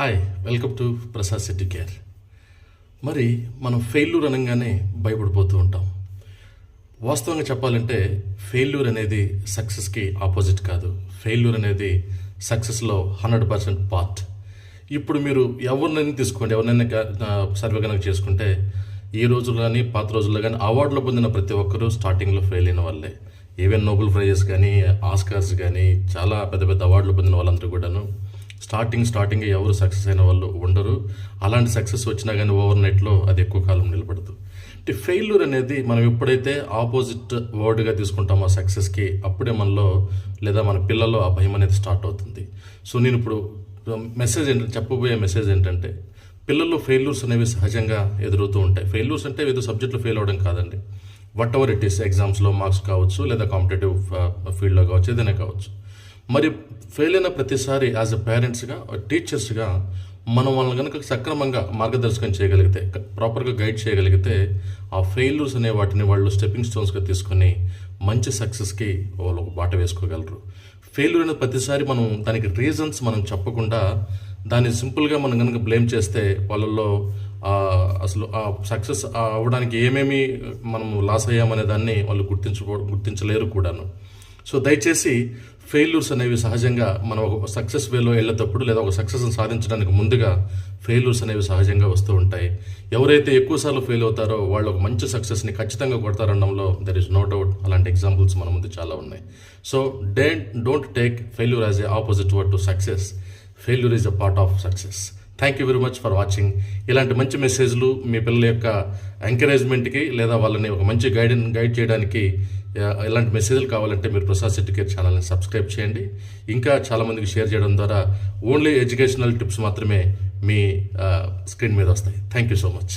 Hi, welcome to Prasad city care. మరి మనం failure అనగానే భయపడిపోతూ ఉంటాం. వాస్తవంగా చెప్పాలంటే ఫెయిల్యూర్ అనేది సక్సెస్కి ఆపోజిట్ కాదు. ఫెయిల్యూర్ అనేది సక్సెస్లో 100% పార్ట్. ఇప్పుడు మీరు ఎవరినైనా తీసుకోండి, ఎవరినైనా సర్వే కనుక చేసుకుంటే ఈ రోజుల్లో కానీ పాత రోజుల్లో కానీ అవార్డులు పొందిన ప్రతి ఒక్కరూ స్టార్టింగ్లో ఫెయిల్ అయిన వాళ్ళే. ఈవెన్ నోబెల్ ప్రైజెస్ కానీ ఆస్కార్స్ కానీ చాలా పెద్ద పెద్ద అవార్డులు పొందిన వాళ్ళందరూ కూడాను స్టార్టింగ్ ఎవరు సక్సెస్ అయిన వాళ్ళు ఉండరు. అలాంటి సక్సెస్ వచ్చినా కానీ ఓవర్ నైట్లో అది ఎక్కువ కాలం నిలబడదు. అంటే ఫెయిల్యూర్ అనేది మనం ఎప్పుడైతే ఆపోజిట్ వర్డ్గా తీసుకుంటామో సక్సెస్కి, అప్పుడే మనలో లేదా మన పిల్లల్లో ఆ భయం అనేది స్టార్ట్ అవుతుంది. సో నేను ఇప్పుడు చెప్పబోయే మెసేజ్ ఏంటంటే, పిల్లల్లో ఫెయిల్యూర్స్ అనేవి సహజంగా ఎదురవుతూ ఉంటాయి. ఫెయిల్యూర్స్ అంటే ఏదో సబ్జెక్టులో ఫెయిల్ అవ్వడం కాదండి. వాట్ ఎవర్ ఇట్ ఈస్, ఎగ్జామ్స్లో మార్క్స్ కావచ్చు, లేదా కాంపిటేటివ్ ఫీల్డ్లో కావచ్చు, ఏదైనా కావచ్చు. మరి ఫెయిల్ అయిన ప్రతిసారి యాజ్ అ పేరెంట్స్గా, టీచర్స్గా మనం వాళ్ళని కనుక సక్రమంగా మార్గదర్శకం చేయగలిగితే, ప్రాపర్గా గైడ్ చేయగలిగితే, ఆ ఫెయిల్యూర్స్ అనే వాటిని వాళ్ళు స్టెప్పింగ్ స్టోన్స్గా తీసుకొని మంచి సక్సెస్కి వాళ్ళు ఒక బాట వేసుకోగలరు. ఫెయిల్యూర్ అయిన ప్రతిసారి మనం దానికి రీజన్స్ మనం చెప్పకుండా దాన్ని సింపుల్గా మనం కనుక బ్లేమ్ చేస్తే వాళ్ళల్లో అసలు ఆ సక్సెస్ అవ్వడానికి ఏమేమి మనం లాస్ అయ్యామనే దాన్ని వాళ్ళు గుర్తించలేరు కూడాను. సో దయచేసి ఫెయిల్యూర్స్ అనేవి సహజంగా మనం ఒక సక్సెస్ వేలో వెళ్ళేటప్పుడు లేదా ఒక సక్సెస్ని సాధించడానికి ముందుగా ఫెయిల్యూర్స్ అనేవి సహజంగా వస్తూ ఉంటాయి. ఎవరైతే ఎక్కువసార్లు ఫెయిల్ అవుతారో వాళ్ళు ఒక మంచి సక్సెస్ని ఖచ్చితంగా కొడతారనడంలో దెర్ ఇస్ నో డౌట్. అలాంటి ఎగ్జాంపుల్స్ మన ముందు చాలా ఉన్నాయి. So don't take failure as a opposite word to success. Failure is a part of success. Thank you very much for watching. ఇలాంటి మంచి మెసేజ్లు మీ పిల్లల యొక్క ఎంకరేజ్మెంట్కి లేదా వాళ్ళని ఒక మంచి గైడ్ చేయడానికి ఇలాంటి మెసేజ్లు కావాలంటే మీరు ప్రసాద్ సిటీ కేర్ ఛానల్ని సబ్స్క్రైబ్ చేయండి. ఇంకా చాలామందికి షేర్ చేయడం ద్వారా ఓన్లీ ఎడ్యుకేషనల్ టిప్స్ మాత్రమే మీ స్క్రీన్ మీద వస్తాయి. Thank you so much.